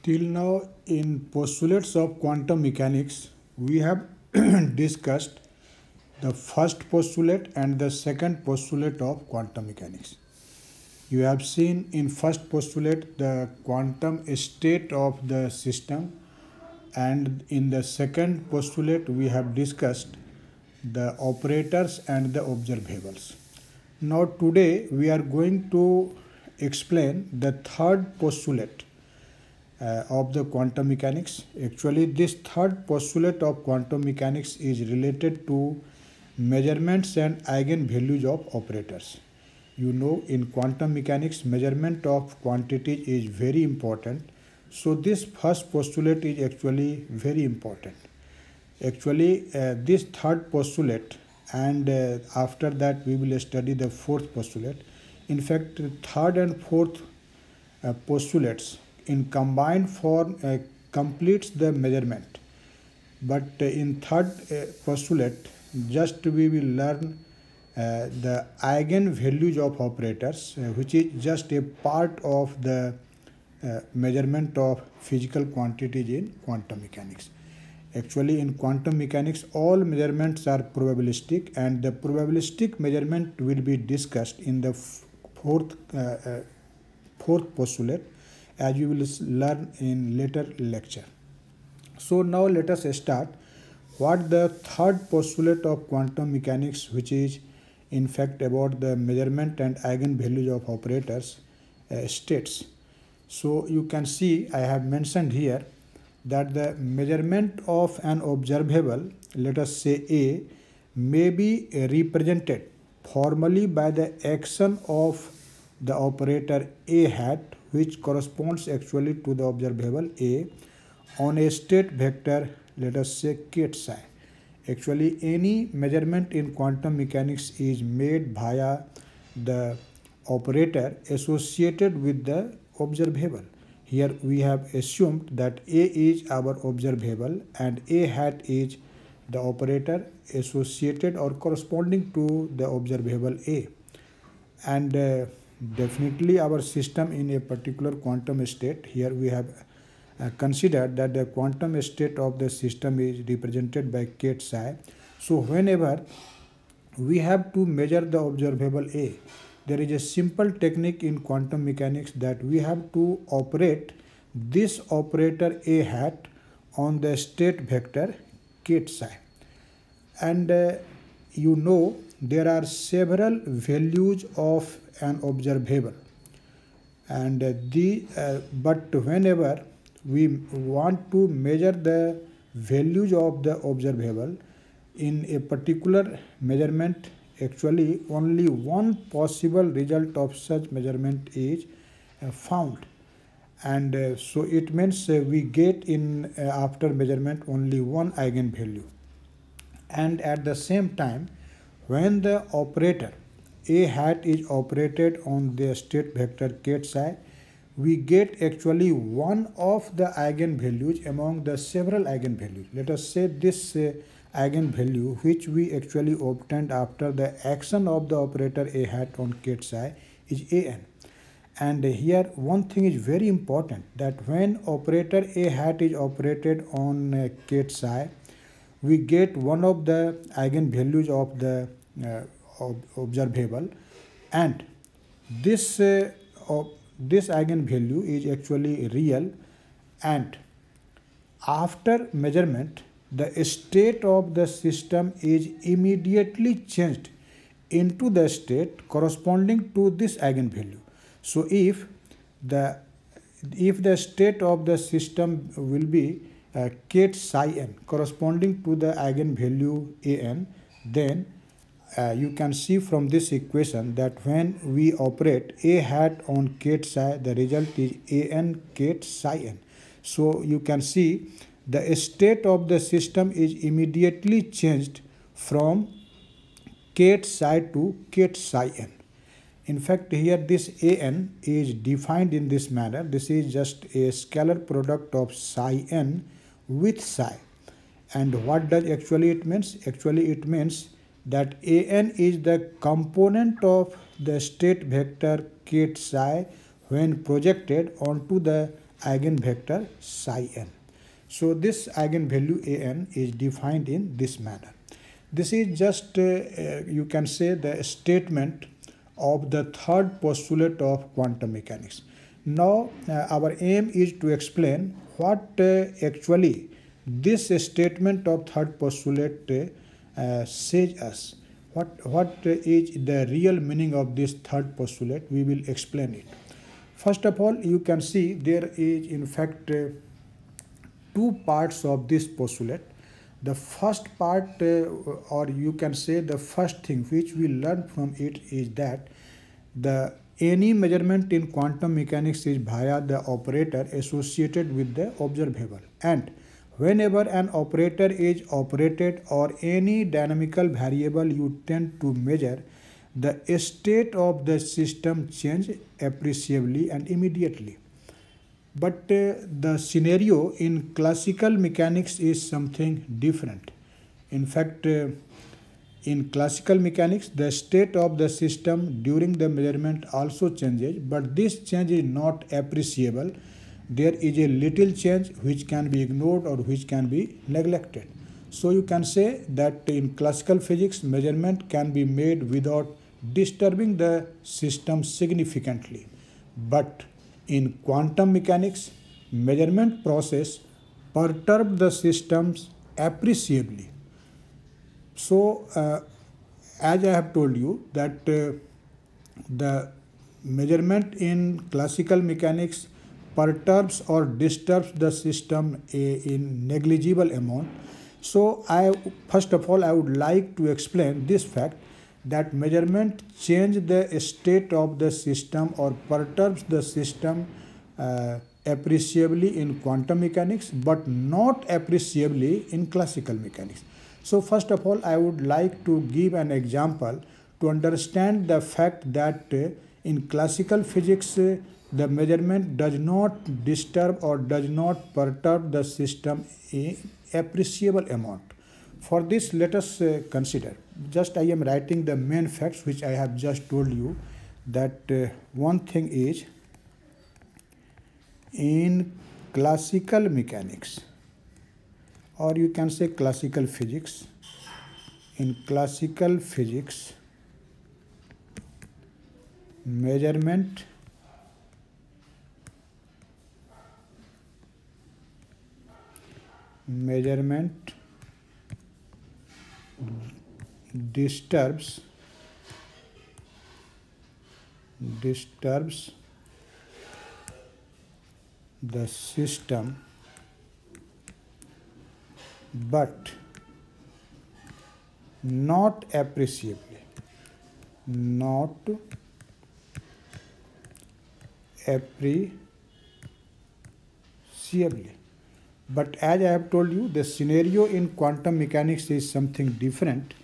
Till now, in postulates of quantum mechanics, we have discussed the first postulate and the second postulate of quantum mechanics. You have seen in first postulate the quantum state of the system, and in the second postulate we have discussed the operators and the observables. Now today we are going to explain the third postulate of the quantum mechanics. Actually, this third postulate of quantum mechanics is related to measurements and eigenvalues of operators. You know, in quantum mechanics, measurement of quantities is very important. So this first postulate is actually very important. Actually, this third postulate, and after that we will study the fourth postulate. In fact, third and fourth postulates in combined form completes the measurement. But in third postulate, just we will learn the eigenvalues of operators, which is just a part of the measurement of physical quantities in quantum mechanics. Actually, in quantum mechanics, all measurements are probabilistic, and the probabilistic measurement will be discussed in the fourth postulate, as you will learn in later lecture. So now let us start what the third postulate of quantum mechanics, which is in fact about the measurement and eigenvalues of operators, states. So you can see I have mentioned here that the measurement of an observable, let us say A, may be represented formally by the action of the operator A hat, which corresponds actually to the observable A, on a state vector, let us say Kate psi. Actually, any measurement in quantum mechanics is made via the operator associated with the observable. Here we have assumed that A is our observable and A hat is the operator associated or corresponding to the observable A. And definitely our system in a particular quantum state, here we have considered that the quantum state of the system is represented by Kate psi. So whenever we have to measure the observable A, there is a simple technique in quantum mechanics that we have to operate this operator A hat on the state vector Kate psi. And you know, there are several values of an observable, and but whenever we want to measure the values of the observable in a particular measurement, actually only one possible result of such measurement is found, and so it means we get in after measurement only one eigenvalue. And at the same time, when the operator A hat is operated on the state vector Kate psi, we get actually one of the eigenvalues among the several eigenvalues. Let us say this eigenvalue, which we actually obtained after the action of the operator A hat on Kate psi, is An. And here one thing is very important, that when operator A hat is operated on Kate psi, we get one of the eigenvalues of the observable, and this eigenvalue is actually real, and after measurement the state of the system is immediately changed into the state corresponding to this eigenvalue. So if the state of the system will be Kate psi n corresponding to the eigenvalue An, then you can see from this equation that when we operate A hat on Kate psi, the result is An Kate psi n. So you can see the state of the system is immediately changed from Kate psi to Kate psi n. In fact, here this An is defined in this manner. This is just a scalar product of psi n with psi. And what does actually it means? Actually it means that An is the component of the state vector Kate psi when projected onto the eigenvector psi n. So this eigenvalue an is defined in this manner. This is just you can say the statement of the third postulate of quantum mechanics. Now our aim is to explain what actually this statement of third postulate says us. What is the real meaning of this third postulate? We will explain it. First of all, you can see there is in fact two parts of this postulate. The first part or you can say the first thing which we learn from it is that any measurement in quantum mechanics is via the operator associated with the observable, and whenever an operator is operated or any dynamical variable you tend to measure, the state of the system changes appreciably and immediately. But the scenario in classical mechanics is something different. In fact, in classical mechanics, the state of the system during the measurement also changes, but this change is not appreciable. There is a little change which can be ignored or which can be neglected. So you can say that in classical physics, measurement can be made without disturbing the system significantly. But in quantum mechanics, measurement process perturb the systems appreciably. So, as I have told you that the measurement in classical mechanics perturbs or disturbs the system in negligible amount. So, first of all I would like to explain this fact that measurement change the state of the system or perturbs the system appreciably in quantum mechanics, but not appreciably in classical mechanics. So first of all, I would like to give an example to understand the fact that in classical physics, the measurement does not disturb or does not perturb the system in appreciable amount. For this, let us consider. Just I am writing the main facts which I have just told you, that one thing is in classical mechanics, or you can say classical physics. In classical physics, measurement disturbs the system, but not appreciably. But as I have told you, the scenario in quantum mechanics is something different.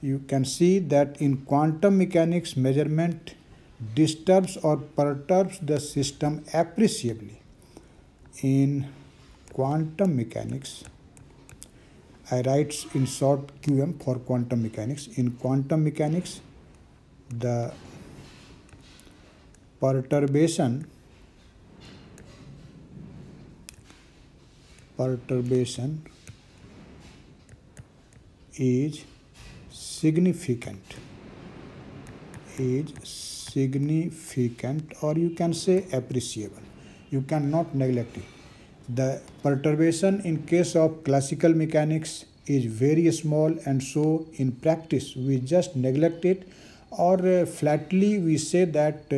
You can see that in quantum mechanics, measurement disturbs or perturbs the system appreciably. In quantum mechanics, I write in short QM for quantum mechanics. In quantum mechanics, the perturbation is significant, or you can say appreciable. You cannot neglect it. The perturbation in case of classical mechanics is very small, and so in practice we just neglect it, or flatly we say that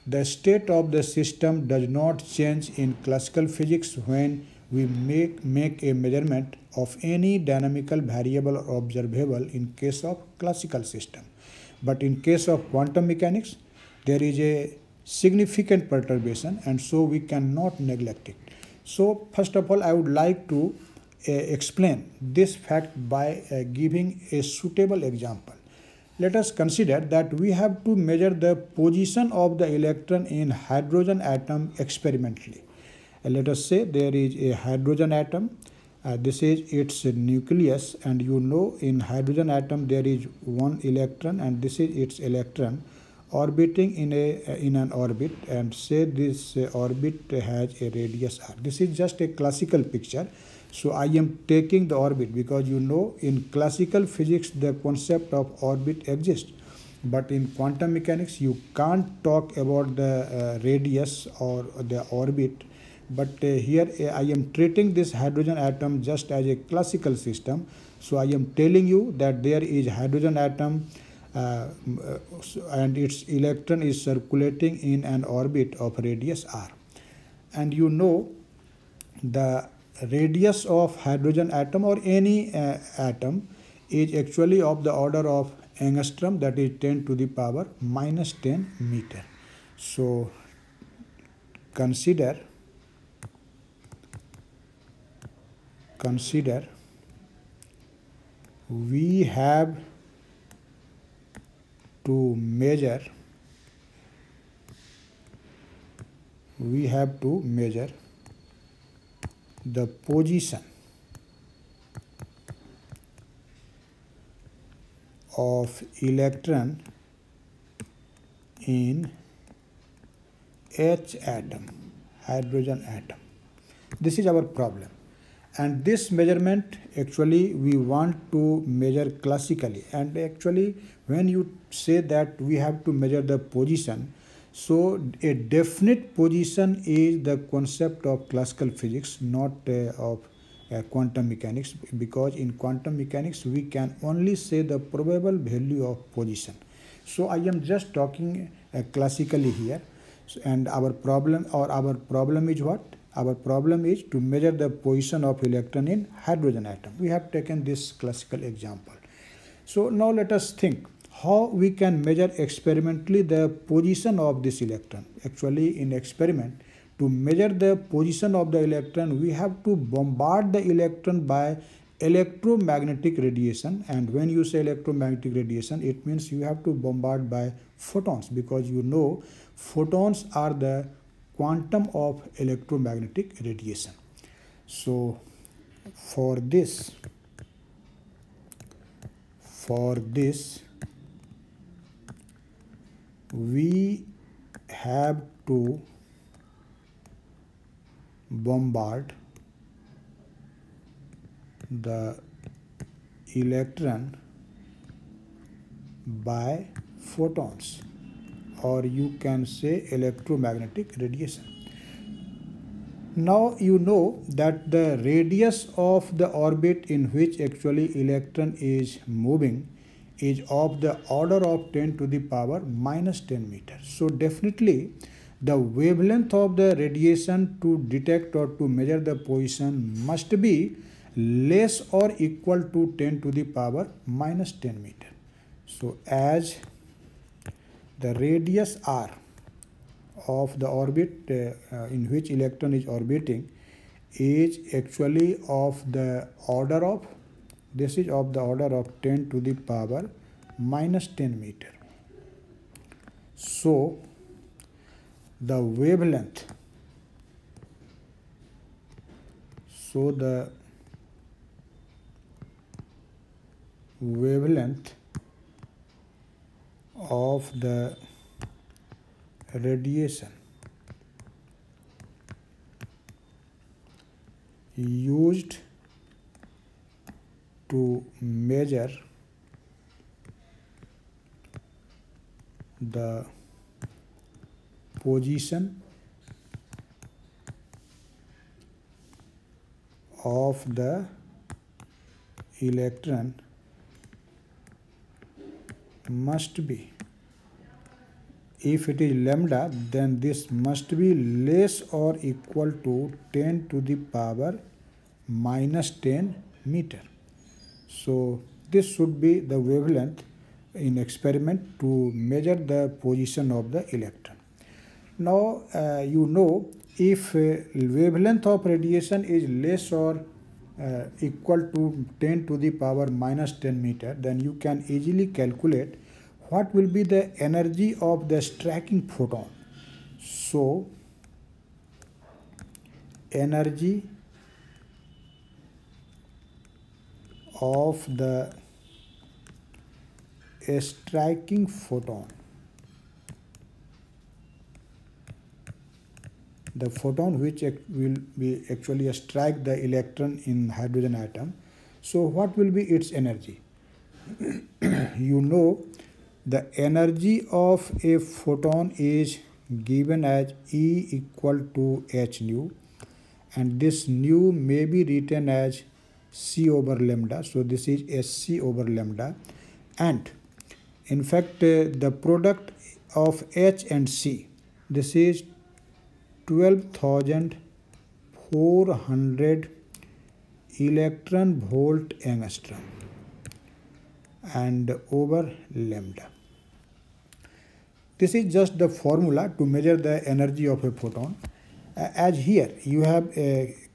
the state of the system does not change in classical physics when we make a measurement of any dynamical variable or observable in case of classical system. But in case of quantum mechanics, there is a significant perturbation, and so we cannot neglect it. So first of all, I would like to explain this fact by giving a suitable example. Let us consider that we have to measure the position of the electron in hydrogen atom experimentally. Let us say there is a hydrogen atom. This is its nucleus, and you know in hydrogen atom there is one electron, and this is its electron orbiting in an orbit, and say this orbit has a radius r. This is just a classical picture. So I am taking the orbit because you know in classical physics the concept of orbit exists, but in quantum mechanics you can't talk about the radius or the orbit. But here I am treating this hydrogen atom just as a classical system. So I am telling you that there is hydrogen atom and its electron is circulating in an orbit of radius r. And you know the radius of hydrogen atom or any atom is actually of the order of angstrom, that is 10 to the power minus 10 meter. So consider we have to measure the position of electron in H atom, hydrogen atom. This is our problem, and this measurement actually we want to measure classically. And actually when you say that we have to measure the position, so a definite position is the concept of classical physics, not of quantum mechanics, because in quantum mechanics we can only say the probable value of position. So I am just talking classically here. And our problem is what? Our problem is to measure the position of electron in hydrogen atom. We have taken this classical example. So now let us think how we can measure experimentally the position of this electron. Actually in experiment, to measure the position of the electron, we have to bombard the electron by electromagnetic radiation. And when you say electromagnetic radiation, it means you have to bombard by photons, because you know photons are the quantum of electromagnetic radiation. So for this we have to bombard the electron by photons, or you can say electromagnetic radiation. Now you know that the radius of the orbit in which actually electron is moving is of the order of 10 to the power minus 10 meter. So definitely the wavelength of the radiation to detect or to measure the position must be less or equal to 10 to the power minus 10 meter. So as the radius r of the orbit in which electron is orbiting is actually of the order of, this is of the order of 10 to the power minus 10 meter. So the wavelength, of the radiation used to measure the position of the electron must be, if it is lambda, then this must be less or equal to 10 to the power minus 10 meter. So this should be the wavelength in experiment to measure the position of the electron. Now you know if wavelength of radiation is less or equal to 10 to the power minus 10 meter, then you can easily calculate what will be the energy of the striking photon. So energy of the striking photon the photon which will be actually strike the electron in hydrogen atom. So what will be its energy? You know, the energy of a photon is given as E equal to h nu, and this nu may be written as c over lambda. So this is sc over lambda, and in fact the product of h and c, this is 12,400 electron volt angstrom and over lambda. This is just the formula to measure the energy of a photon. As here you have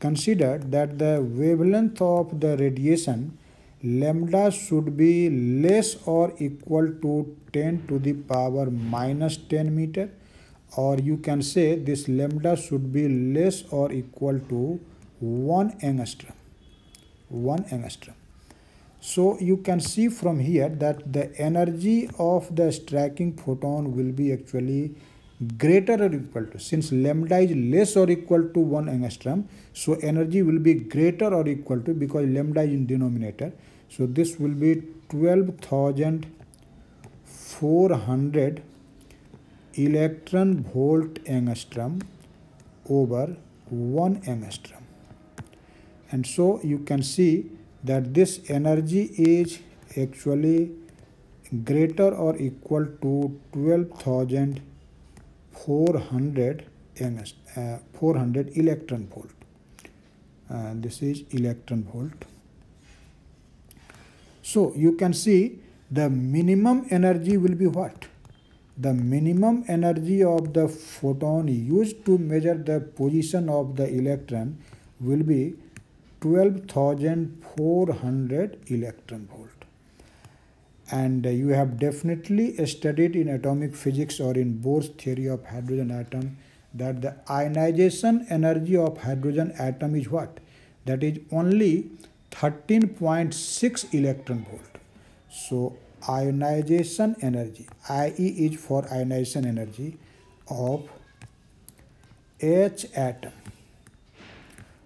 considered that the wavelength of the radiation lambda should be less or equal to 10 to the power minus 10 meter, or you can say this lambda should be less or equal to 1 angstrom. 1 angstrom. So you can see from here that the energy of the striking photon will be actually greater or equal to, since lambda is less or equal to 1 angstrom, so energy will be greater or equal to, because lambda is in denominator, so this will be 12,400 electron volt angstrom over 1 angstrom. And so you can see that this energy is actually greater or equal to 12,400 400 electron volt. This is electron volt. So you can see the minimum energy will be what? The minimum energy of the photon used to measure the position of the electron will be 12,400 electron volt. And you have definitely studied in atomic physics or in Bohr's theory of hydrogen atom that the ionization energy of hydrogen atom is what? That is only 13.6 electron volt. So ionization energy, IE is for ionization energy of H atom.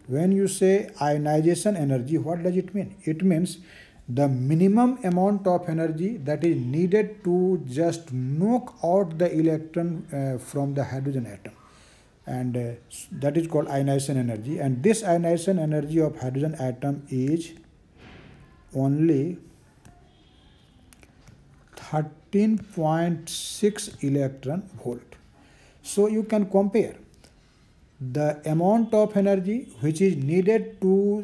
When you say ionization energy, what does it mean? It means the minimum amount of energy that is needed to just knock out the electron from the hydrogen atom, and that is called ionization energy. And this ionization energy of hydrogen atom is only 13.6 electron volt. So you can compare the amount of energy which is needed to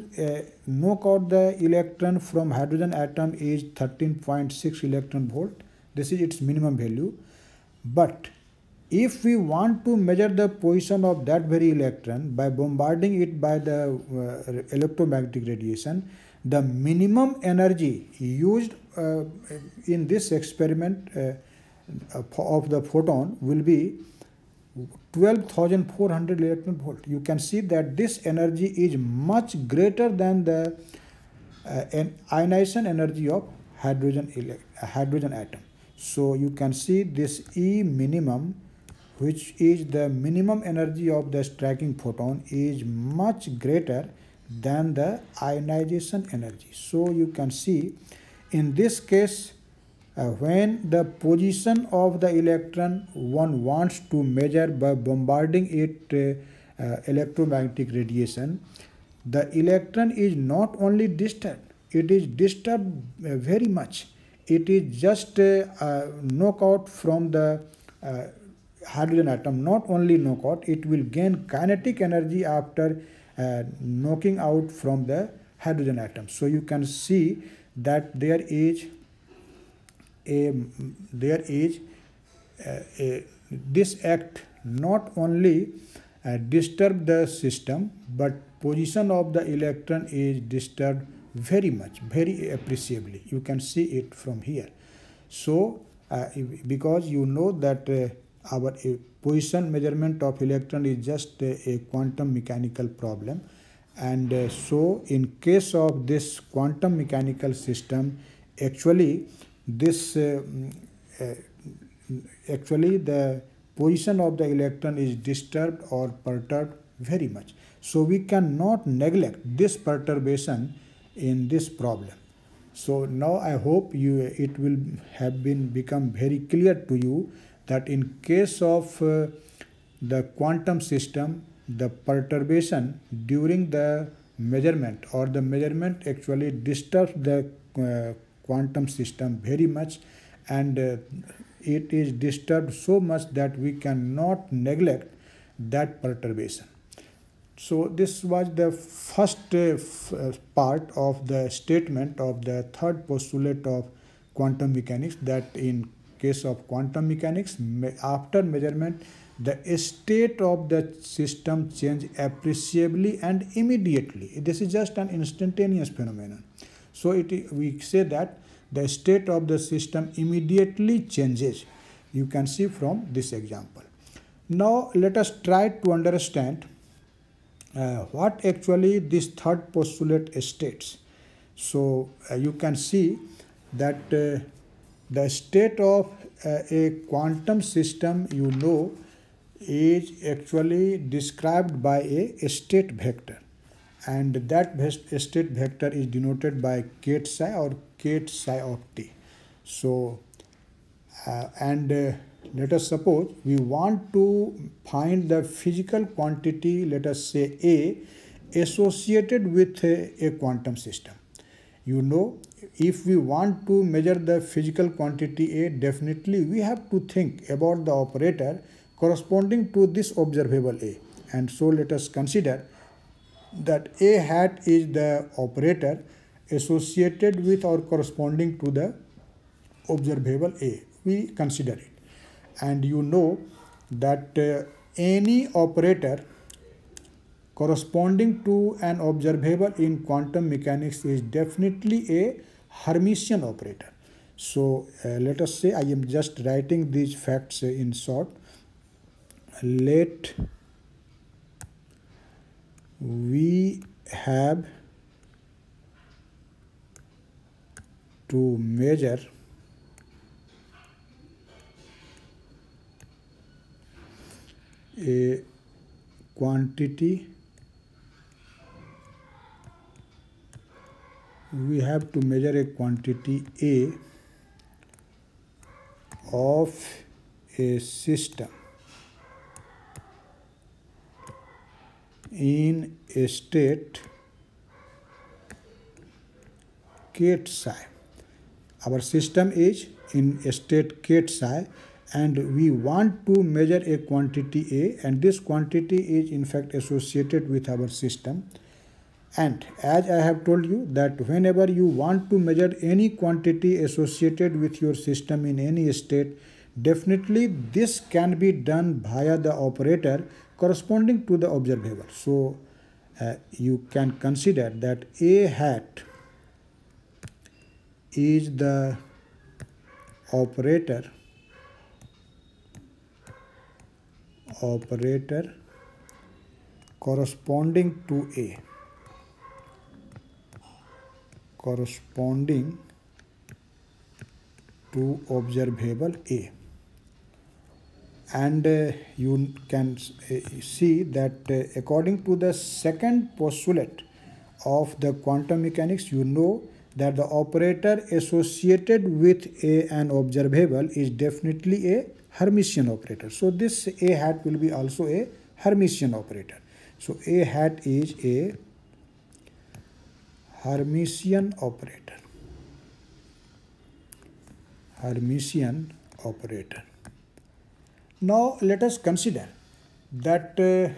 knock out the electron from hydrogen atom is 13.6 electron volt. This is its minimum value. But if we want to measure the position of that very electron by bombarding it by the electromagnetic radiation, the minimum energy used in this experiment of the photon will be 12,400 electron volt. You can see that this energy is much greater than the ionization energy of hydrogen atom. So you can see this E minimum, which is the minimum energy of the striking photon, is much greater than the ionization energy. So you can see in this case, when the position of the electron one wants to measure by bombarding it electromagnetic radiation, the electron is not only disturbed, it is disturbed very much. It is just knock out from the hydrogen atom. Not only knock out, it will gain kinetic energy after knocking out from the hydrogen atom. So you can see that there is this act not only disturb the system, but position of the electron is disturbed very much, very appreciably. You can see it from here. So because you know that our position measurement of electron is just a quantum mechanical problem, and so in case of this quantum mechanical system, actually this actually the position of the electron is disturbed or perturbed very much. So we cannot neglect this perturbation in this problem. So now I hope it will have become very clear to you that in case of the quantum system, the perturbation during the measurement, or the measurement actually disturbs the quantum system very much, and it is disturbed so much that we cannot neglect that perturbation. So this was the first part of the statement of the third postulate of quantum mechanics, that in case of quantum mechanics, after measurement, the state of the system change appreciably and immediately. This is just an instantaneous phenomenon. So we say that the state of the system immediately changes. You can see from this example. Now let us try to understand what actually this third postulate states. So you can see that the state of a quantum system, is actually described by a state vector, and that state vector is denoted by ket psi or ket psi of t. So let us suppose we want to find the physical quantity, let us say A, associated with a quantum system. If we want to measure the physical quantity A, definitely we have to think about the operator corresponding to this observable A. And so let us consider that A hat is the operator associated with or corresponding to the observable A. We consider it. And that any operator corresponding to an observable in quantum mechanics is definitely a Hermitian operator. So let us say, I am just writing these facts in short. Let we have to measure a quantity, we have to measure a quantity A of a system in a state ket psi. Our system is in a state ket psi, and we want to measure a quantity A, and this quantity is in fact associated with our system. And as I have told you that whenever you want to measure any quantity associated with your system in any state, definitely this can be done via the operator corresponding to the observable. So you can consider that A hat is the operator corresponding to A, corresponding to observable A. And you can see that according to the second postulate of the quantum mechanics, that the operator associated with an observable is definitely a Hermitian operator. So this A hat will be also a Hermitian operator. So A hat is a Hermitian operator. Hermitian operator. Now let us consider that the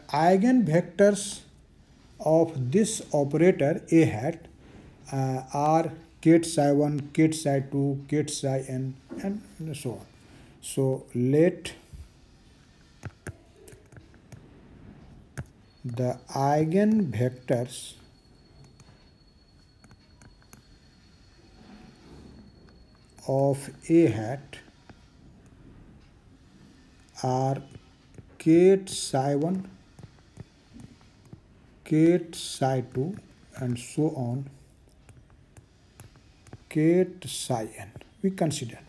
eigenvectors of this operator A hat are ket psi 1, ket psi 2, ket psi n, and so on. So let the eigenvectors of A hat are ket psi 1, ket psi 2, and so on, ket psi n. We consider.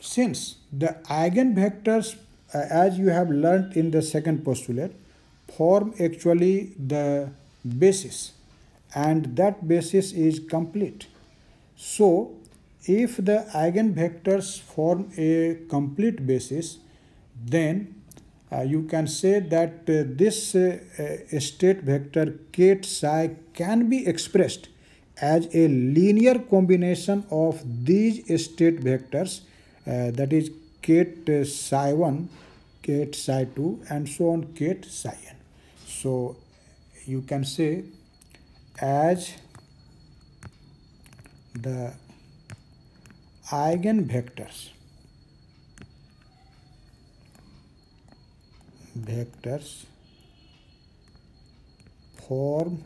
since the eigenvectors, as you have learnt in the second postulate, form actually the basis, and that basis is complete. So, if the eigenvectors form a complete basis, then you can say that this state vector ket psi can be expressed as a linear combination of these state vectors, that is ket psi 1, ket psi 2, and so on ket psi n. So you can say as the eigenvectors form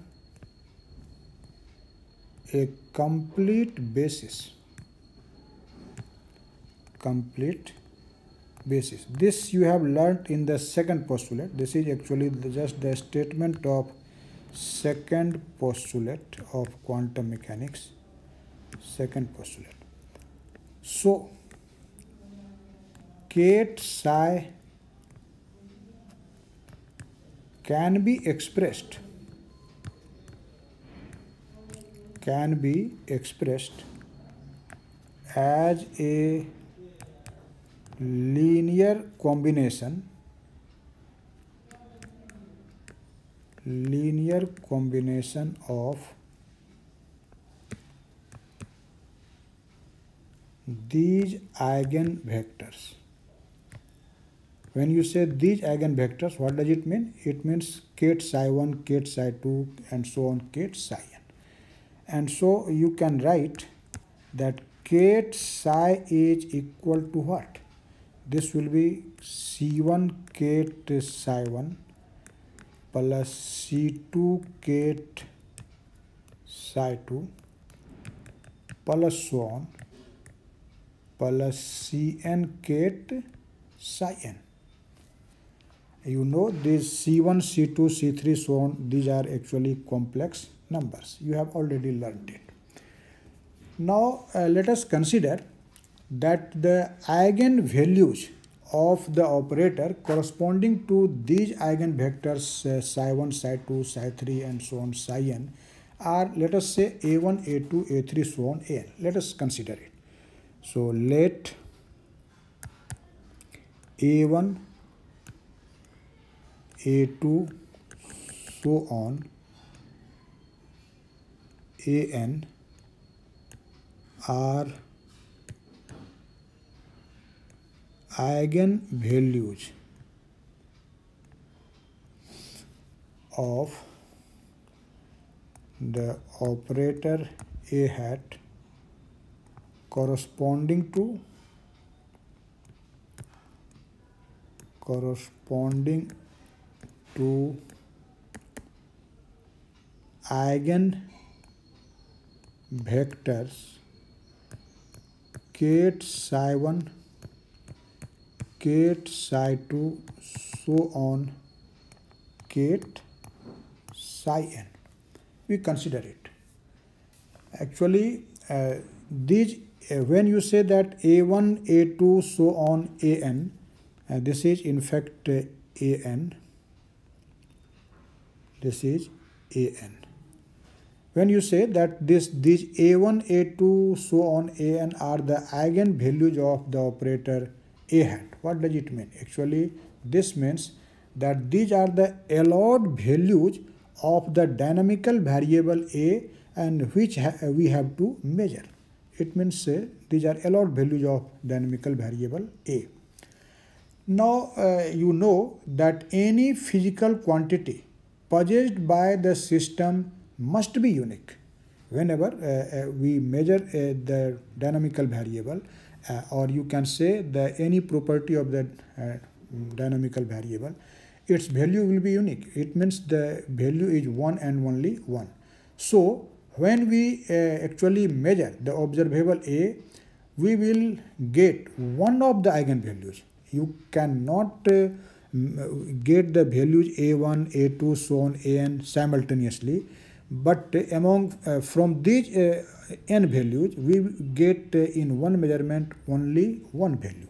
a complete basis. This you have learnt in the second postulate. This is actually just the statement of second postulate of quantum mechanics. Second postulate. So, ket psi can be expressed as a linear combination of these eigenvectors. When you say these eigenvectors, what does it mean? It means ket psi 1, ket psi 2, and so on ket psi n. And so you can write that ket psi is equal to what? This will be C1 ket psi 1 plus C2 ket psi 2 plus so on plus Cn ket psi n. You know these C1, C2, C3, so on, these are actually complex numbers. You have already learned it. Now let us consider that the eigenvalues of the operator corresponding to these eigenvectors psi 1, psi 2, psi 3, and so on psi n are, let us say, a1, a2, a3, so on an. Let us consider it. So let a1, a2, so on an are eigenvalues of the operator A hat corresponding to eigenvectors ket psi 1, ket psi 2, so on ket psi n. We consider it. Actually, these when you say that a1, a2, so on an, this is in fact an. This is an. When you say that these a1, a2, so on an are the eigenvalues of the operator A hat, what does it mean? Actually, this means that these are the allowed values of the dynamical variable A, and which we have to measure. It means these are allowed values of dynamical variable A. Now you know that any physical quantity possessed by the system must be unique. Whenever we measure the dynamical variable, or you can say any property of the dynamical variable, its value will be unique. It means the value is 1 and only 1. So when we actually measure the observable A, we will get one of the eigenvalues. You cannot get the values a1, a2, so on, an simultaneously, but among from these n values we get in one measurement only one value.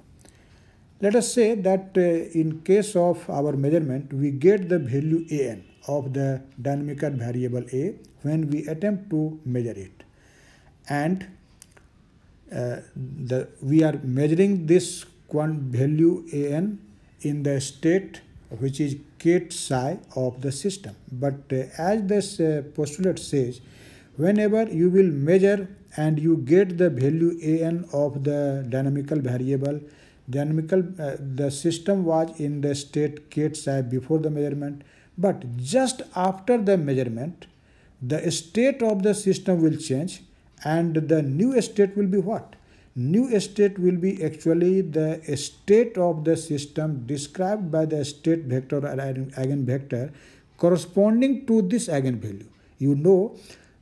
Let us say that in case of our measurement we get the value an of the dynamical variable a when we attempt to measure it, and we are measuring this value an in the state which is kth psi of the system. But as this postulate says, whenever you will measure and you get the value an of the dynamical variable, the system was in the state kth psi before the measurement, but just after the measurement the state of the system will change, and the new state will be what? New state will be actually the state of the system described by the state vector or eigenvector corresponding to this eigenvalue. You know,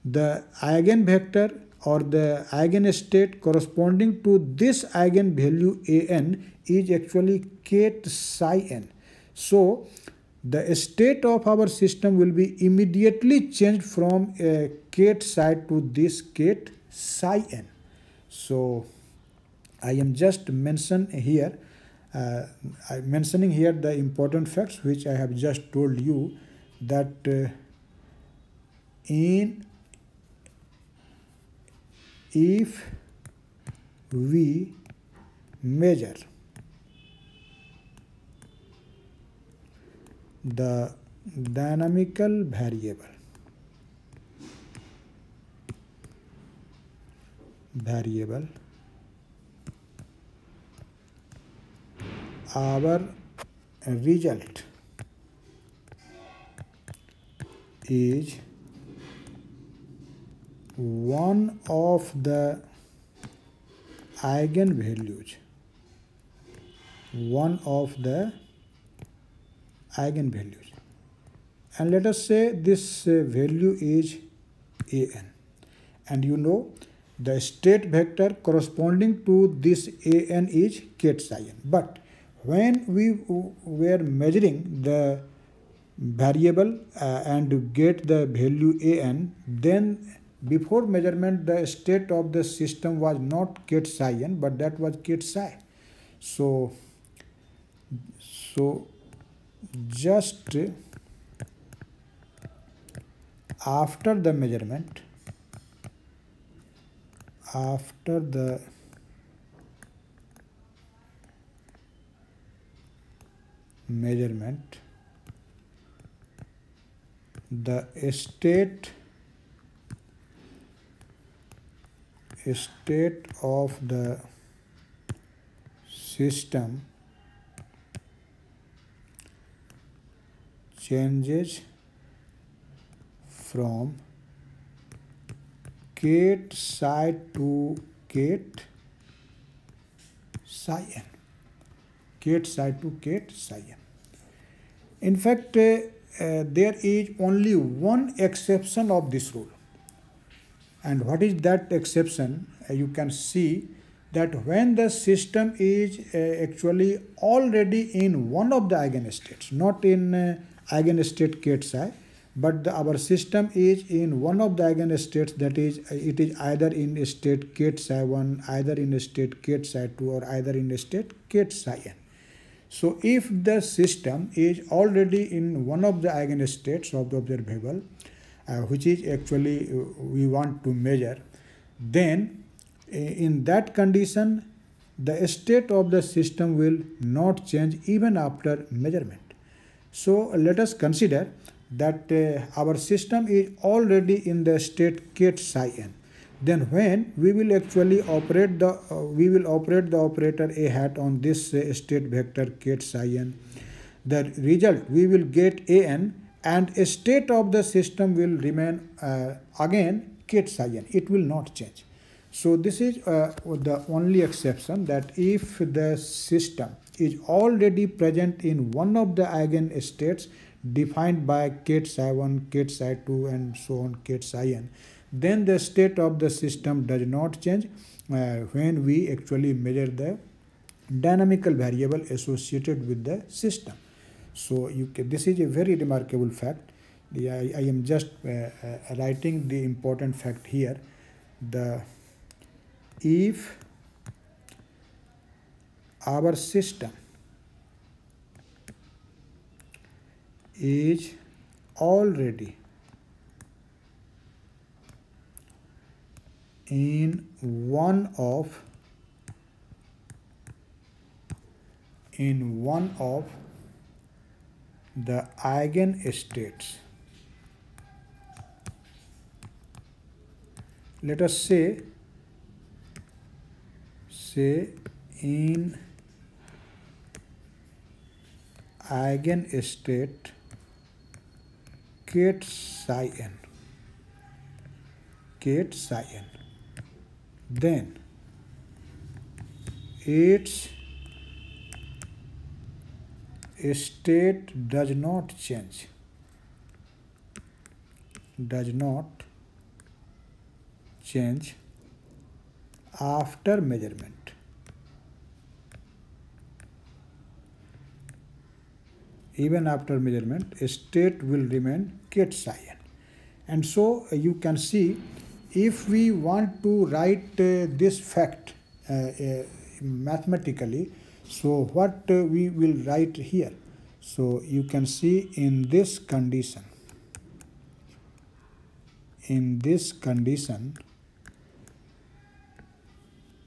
the eigenvector or the eigenstate corresponding to this eigenvalue an is actually kth psi n. So the state of our system will be immediately changed from kth psi to this kth psi n. So I am just mentioning here the important facts which I have just told you, that if we measure the dynamical variable our result is one of the eigenvalues, and let us say this value is an, and you know the state vector corresponding to this an is kth psi n. But when we were measuring the variable and get the value an, then before measurement the state of the system was not kth psi n, but that was kth psi. So just after the measurement, the state of the system changes from kth psi to kth psi n. In fact, there is only one exception of this rule. And what is that exception? You can see that when the system is actually already in one of the eigenstates, not in eigenstate kth psi, but our system is in one of the eigenstates, that is, it is either in state kth psi 1, either in state kth psi 2, or either in state kth psi n. So if the system is already in one of the eigenstates of the observable, which is actually we want to measure, then in that condition the state of the system will not change even after measurement. So let us consider that our system is already in the state kth psi n. Then when we will actually operate the operator a hat on this state vector kth psi n, the result we will get an, and a state of the system will remain again kth psi n. It will not change. So this is the only exception, that if the system is already present in one of the eigenstates defined by kth psi 1, kth psi 2, and so on kth psi n, then the state of the system does not change when we actually measure the dynamical variable associated with the system. So this is a very remarkable fact. I am just writing the important fact here. If our system is already in one of the eigenstates, let us say in eigenstate ket psi n, then its state does not change after measurement. Even after measurement, state will remain ket psi n. And so you can see, if we want to write this fact mathematically, so what we will write here? So you can see, in this condition,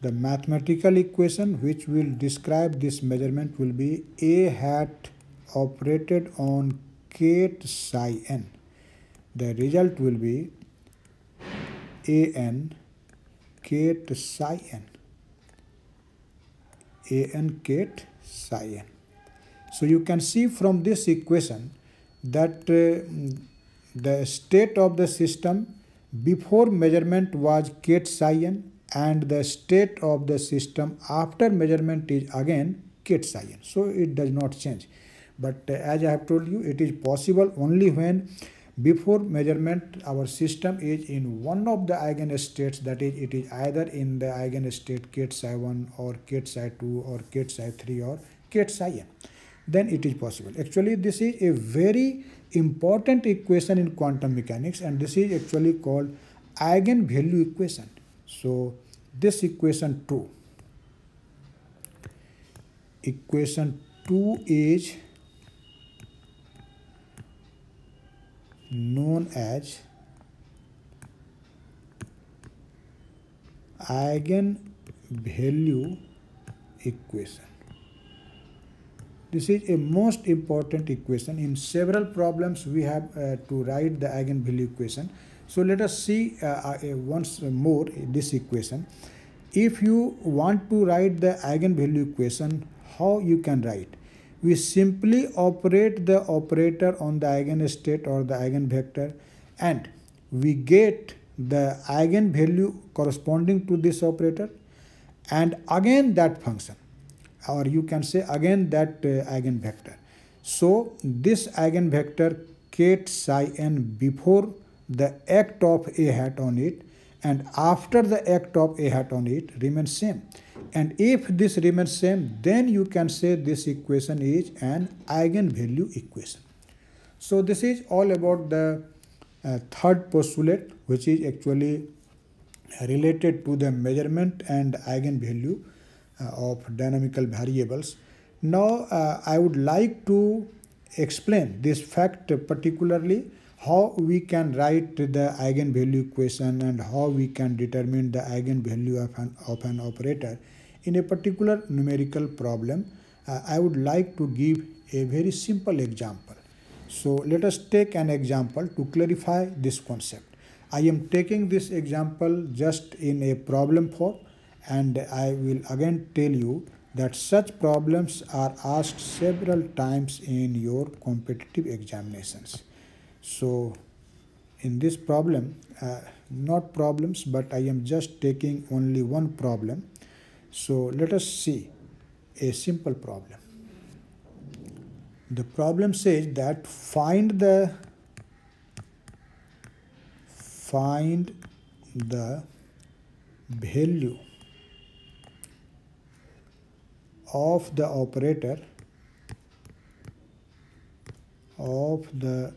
the mathematical equation which will describe this measurement will be A hat operated on ket psi n. The result will be an ket psi n. So you can see from this equation that the state of the system before measurement was ket psi n, and the state of the system after measurement is again ket psi n. So it does not change. But as I have told you, it is possible only when before measurement our system is in one of the eigenstates, that is, it is either in the eigenstate ket psi 1 or ket psi 2 or ket psi 3 or ket psi n. Then it is possible. Actually, this is a very important equation in quantum mechanics, and this is actually called eigenvalue equation. So this equation 2 is known as eigenvalue equation. This is a most important equation. In several problems we have to write the eigenvalue equation. So let us see once more this equation. If you want to write the eigenvalue equation, how you can write? We simply operate the operator on the eigenstate or the eigenvector, and we get the eigenvalue corresponding to this operator, and again that function, or you can say again that eigenvector. So this eigenvector ket psi n before the act of A hat on it and after the act of A hat on it remains same. And if this remains same, then you can say this equation is an eigenvalue equation. So this is all about the third postulate, which is actually related to the measurement and eigenvalue of dynamical variables. Now I would like to explain this fact, particularly how we can write the eigenvalue equation and how we can determine the eigenvalue of an operator in a particular numerical problem. I would like to give a very simple example. So let us take an example to clarify this concept. I am taking this example just in a problem form, and I will again tell you that such problems are asked several times in your competitive examinations. So in this problem, not problems, but I am just taking only one problem. So let us see a simple problem. The problem says that find the value of the operator of the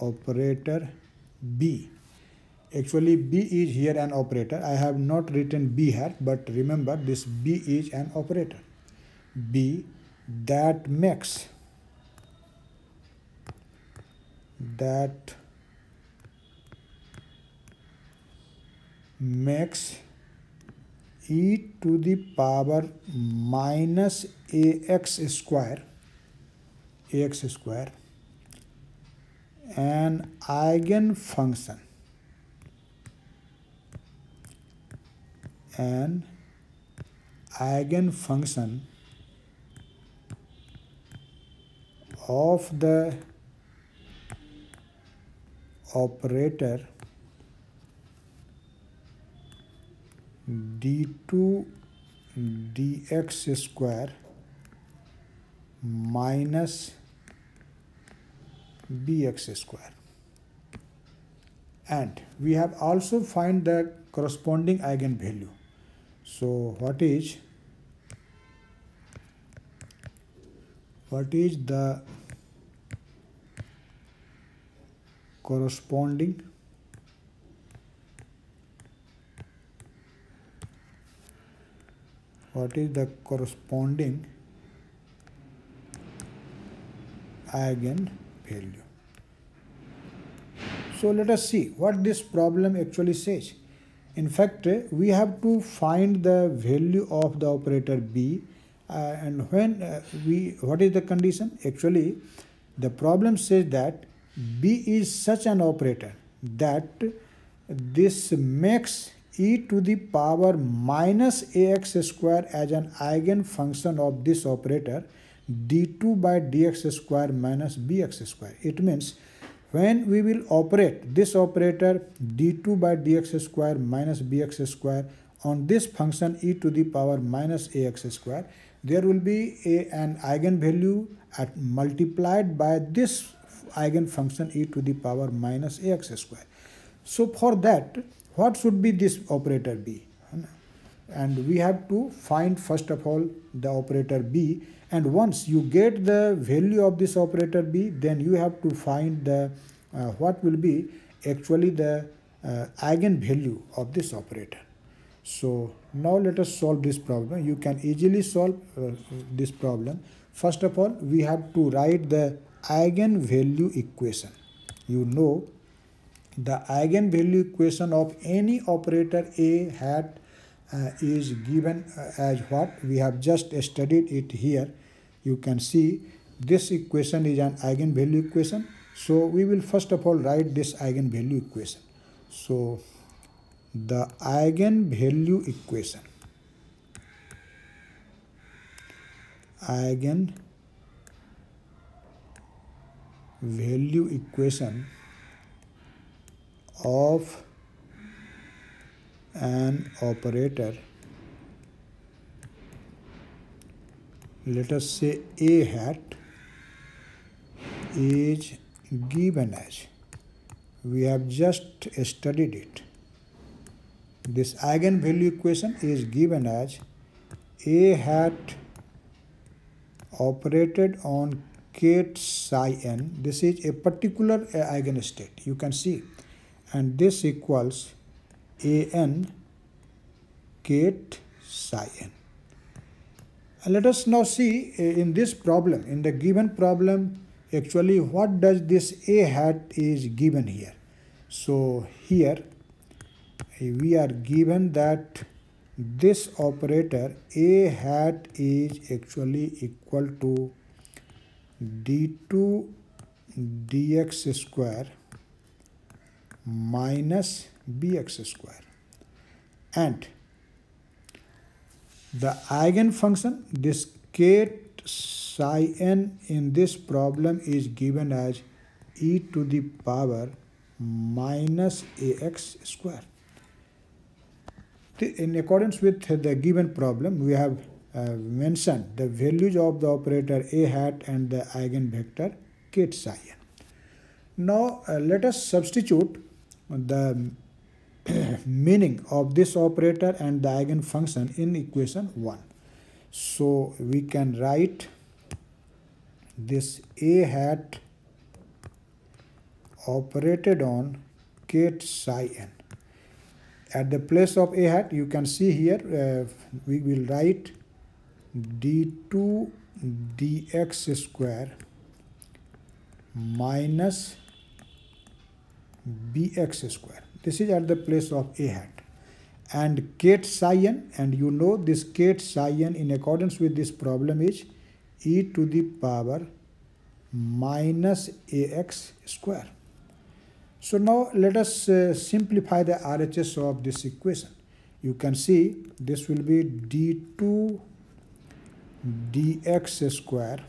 operator B. Actually B is here an operator. I have not written B here, but remember this B is an operator. B that makes e to the power minus ax square an eigenfunction of the operator d2 dx square minus bx square. And we have also find the corresponding eigenvalue. So what is the corresponding eigenvalue? So let us see what this problem actually says. In fact, we have to find the value of the operator B, and when what is the condition? Actually, the problem says that B is such an operator that this makes e to the power minus ax square as an eigenfunction of this operator d2 by dx square minus bx square. It means when we will operate this operator d2 by dx square minus bx square on this function e to the power minus ax square, there will be an eigenvalue multiplied by this eigenfunction e to the power minus ax square. So for that, what should be this operator B? And we have to find first of all the operator B, and once you get the value of this operator B, then you have to find the what will be actually the eigenvalue of this operator. So now let us solve this problem. You can easily solve this problem. First of all, we have to write the eigenvalue equation. You know the eigenvalue equation of any operator A hat is given as what? We have just studied it here. You can see this equation is an eigenvalue equation. So we will first of all write this eigenvalue equation. So the eigenvalue equation of an operator, let us say A hat, is given as, we have just studied it. This eigenvalue equation is given as A hat operated on ket psi n. This is a particular eigenstate, you can see, and this equals an ket psi n. And let us now see in this problem, in the given problem, actually what does this A hat is given here. So here we are given that this operator A hat is actually equal to d2 dx square minus bx square, and the eigenfunction, this ket psi n in this problem is given as e to the power minus ax square. In accordance with the given problem, we have mentioned the values of the operator A hat and the eigenvector ket psi n. Now let us substitute the meaning of this operator and the eigenfunction in equation 1. So we can write this A hat operated on ket psi n. At the place of a hat, you can see here we will write d2 dx square minus bx square. This is at the place of a hat. And ket psi n, and you know this ket psi n in accordance with this problem is e to the power minus ax square. So now let us simplify the RHS of this equation. You can see this will be d2 dx square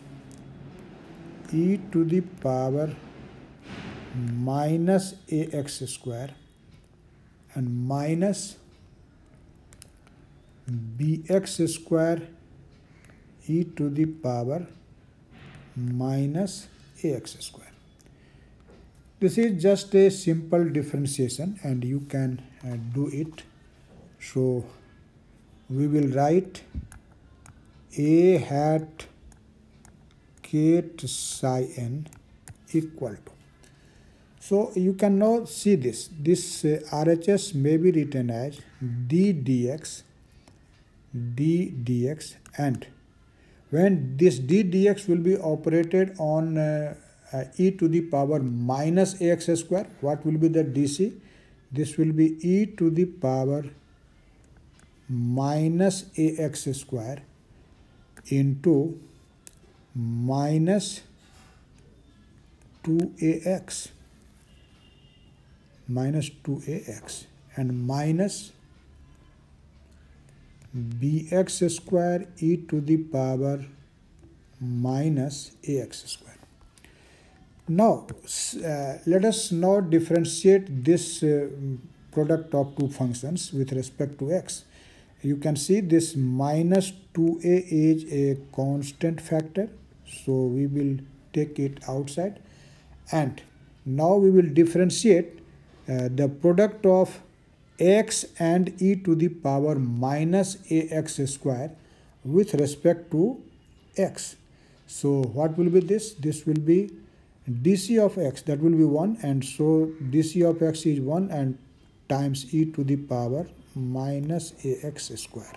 e to the power minus ax square and minus bx square e to the power minus ax square. This is just a simple differentiation and you can do it. So we will write a hat ket psi n equal to. So you can now see this. This RHS may be written as d dx and when this d dx will be operated on e to the power minus ax square, what will be the dc? This will be e to the power minus ax square into minus 2ax and minus bx square e to the power minus ax square. Now let us now differentiate this product of two functions with respect to x. You can see this minus 2a is a constant factor, so we will take it outside, and now we will differentiate the product of x and e to the power minus ax square with respect to x. So what will be this? This will be dc of x, that will be 1, and so dc of x is 1 and times e to the power minus ax square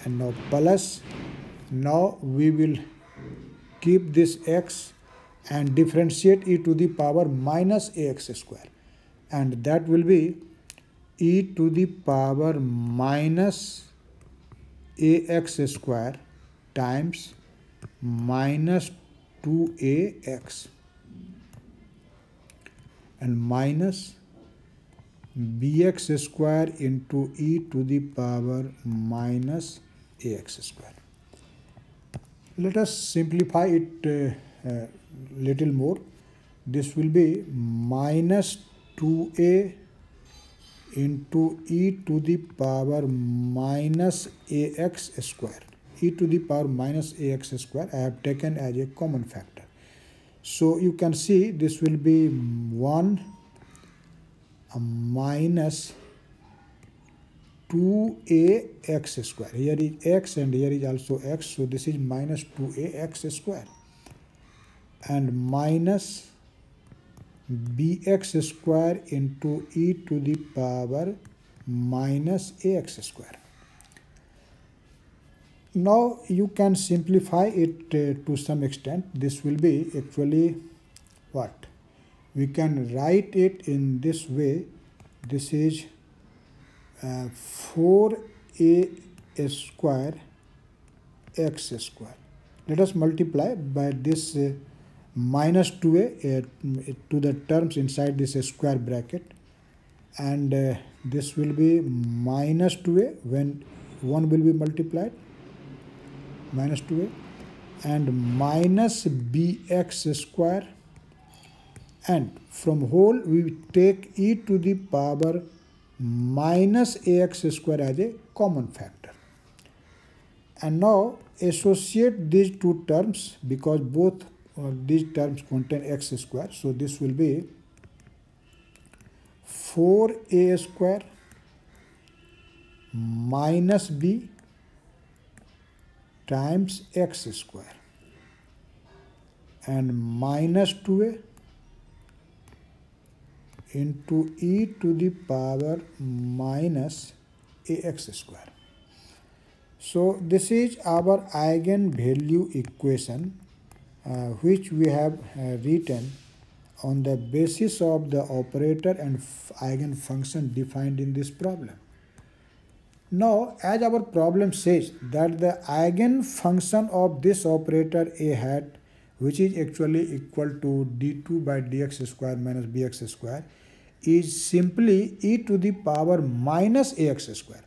and now plus, now we will keep this x and differentiate e to the power minus ax square, and that will be e to the power minus ax square times minus 2ax and minus bx square into e to the power minus ax square. Let us simplify it little more. This will be minus 2a into e to the power minus ax square. E to the power minus ax square I have taken as a common factor. So you can see this will be 1 minus 2ax square. Here is x and here is also x, so this is minus 2ax square and minus bx square into e to the power minus ax square. Now you can simplify it to some extent. This will be actually what? We can write it in this way. This is 4a square x square. Let us multiply by this minus 2a to the terms inside this square bracket, and this will be minus 2a when 1 will be multiplied, minus 2a, and minus bx square, and from whole we take e to the power minus ax square as a common factor. And now associate these two terms because both these terms contain x square, so this will be 4a square minus b times x square and minus 2a into e to the power minus ax square. So this is our eigenvalue equation which we have written on the basis of the operator and eigenfunction defined in this problem. Now, as our problem says that the eigenfunction of this operator a hat, which is actually equal to d2 by dx square minus bx square, is simply e to the power minus ax square.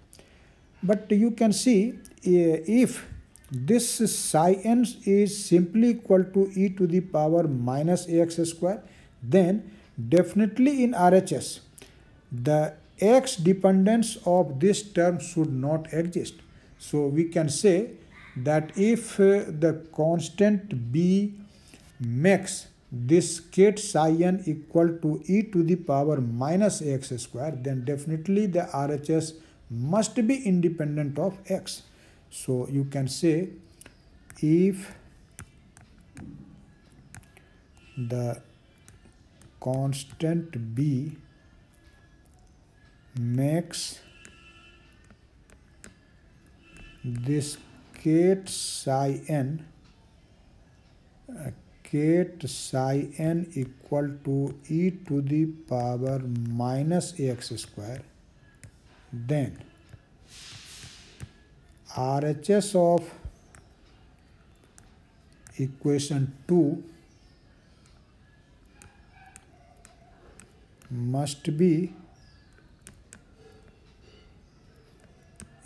But you can see if this psi n is simply equal to e to the power minus ax square, then definitely in RHS the x dependence of this term should not exist. So we can say that if the constant b makes this ket psi n equal to e to the power minus ax square, then definitely the RHS must be independent of x. So you can say if the constant b makes this ket psi n equal to e to the power minus ax square, then RHS of equation 2 must be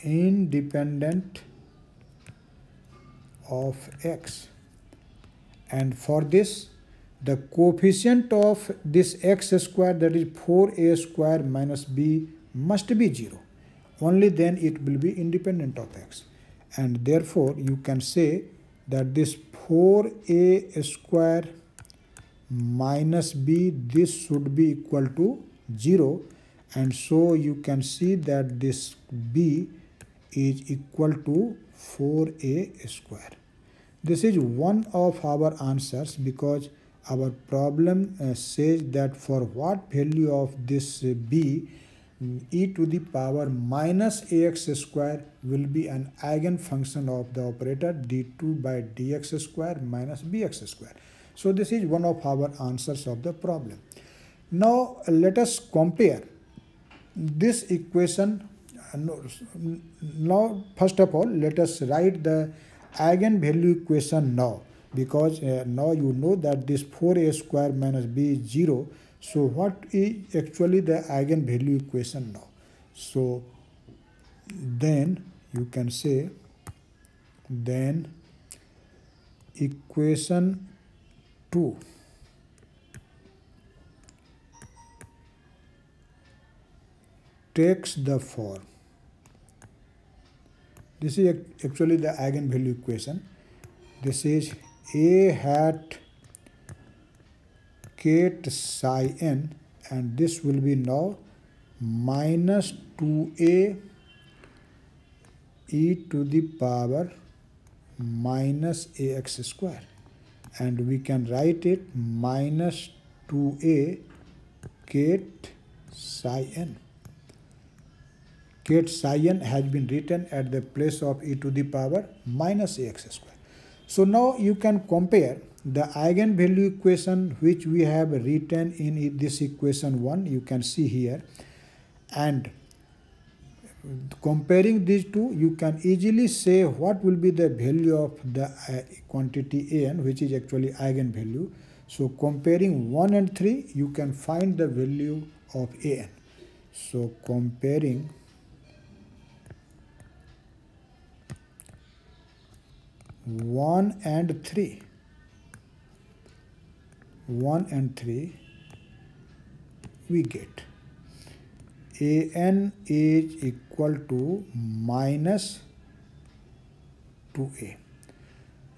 independent of x, and for this the coefficient of this x square, that is 4a square minus b, must be 0. Only then it will be independent of x, and therefore you can say that this 4a square minus b, this should be equal to 0, and so you can see that this b is equal to 4a square. This is one of our answers, because our problem says that for what value of this b, e to the power minus ax square will be an eigenfunction of the operator d2 by dx square minus bx square. So this is one of our answers of the problem. Now let us compare this equation. Now first of all, let us write the eigenvalue equation now, because now you know that this 4a square minus b is 0. So what is actually the eigenvalue equation now? So then you can say, then equation 2 takes the form. This is actually the eigenvalue equation. This is a hat ket psi n, and this will be now minus 2a e to the power minus ax square, and we can write it minus 2a ket psi n. Ket psi n has been written at the place of e to the power minus ax square. So now you can compare the eigenvalue equation which we have written in this equation 1, you can see here, and comparing these two, you can easily say what will be the value of the quantity an, which is actually eigenvalue. So comparing 1 and 3, you can find the value of an. So comparing 1 and 3, we get an is equal to minus 2a.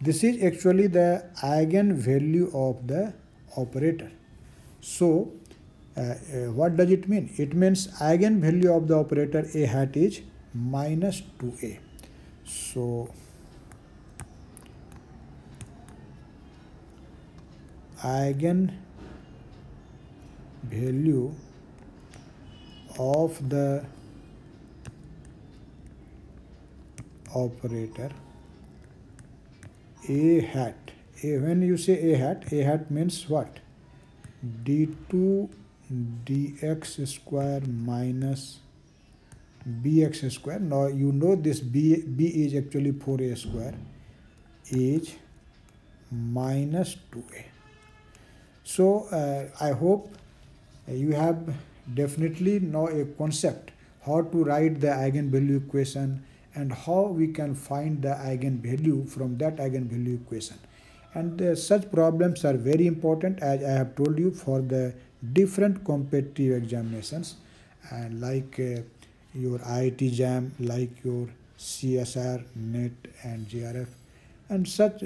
This is actually the eigenvalue of the operator. So what does it mean? It means eigenvalue of the operator a hat is minus 2a. So eigen value of the operator a hat. When you say a hat means what? d2 dx square minus bx square. Now you know this b is actually 4a square is minus 2a. So I hope you have definitely know a concept how to write the eigenvalue equation and how we can find the eigenvalue from that eigenvalue equation. And such problems are very important, as I have told you, for the different competitive examinations, and like your IIT JAM, like your CSR, NET and JRF, and such